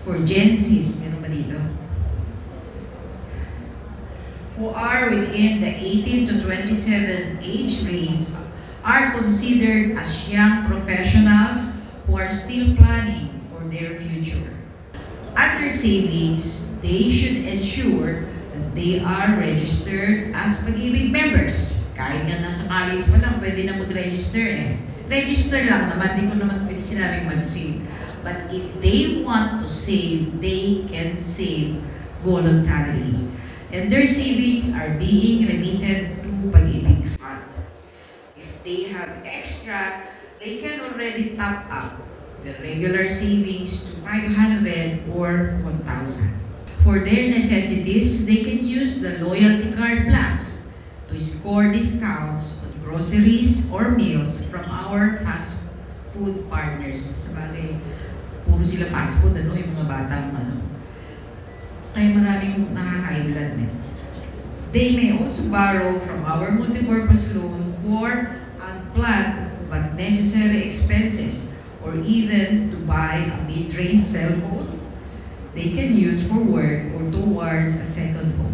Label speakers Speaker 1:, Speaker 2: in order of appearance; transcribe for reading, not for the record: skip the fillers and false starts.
Speaker 1: for Gen Zs, meron ba dito? Who are within the 18 to 27 age range are considered as young professionals who are still planning for their future. Under savings, they should ensure that they are registered as Pag-ibig members. Kahit nga nasa college pa lang, pwede na mag-register eh. Register lang naman, hindi ko naman pwede sinabing mag-save. But if they want to save, they can save voluntarily. And their savings are being remitted to Pag-ibig Fund. If they have extra, they can already top up the regular savings to 500 or 1,000. For their necessities, they can use the Loyalty Card Plus to score discounts on groceries or meals from our fast food partners. Sabagay, puro sila fast food, ano, yung mga batang, ano. Kaya maraming nakaka-high blood men. They may also borrow from our multipurpose loan for unplanned but necessary expenses, or even to buy a mid-range cell phone they can use for work or towards a second home.